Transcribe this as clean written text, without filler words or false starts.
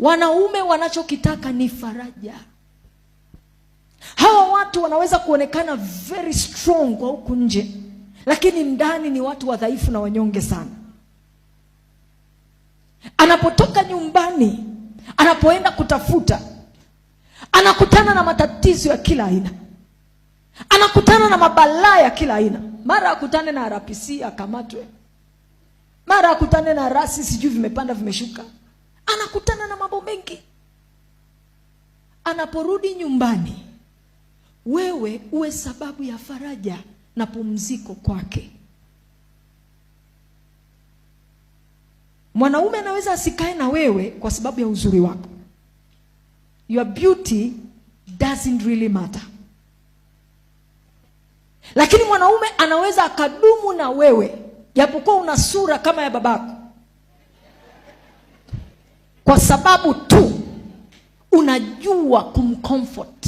Wanaume wanachokitaka ni faraja. Hawa watu wanaweza kuonekana very strong kwa huku nje, lakini ndani ni watu wadhaifu na wanyonge sana. Anapotoka nyumbani, anapoenda kutafuta, anakutana na matatizo ya kila aina. Anakutana na mabalaa ya kila aina. Mara akutane na RPC akamatwe, mara akutane na rasi sijui vimepanda vimeshuka. Anakutana na mambo mengi. Anaporudi nyumbani, wewe uwe sababu ya faraja na pumziko kwake. Mwanaume anaweza asikae na wewe kwa sababu ya uzuri wako. Your beauty doesn't really matter. Lakini mwanaume anaweza akadumu na wewe japokuwa una sura kama ya babako, kwa sababu tu unajua kumcomfort.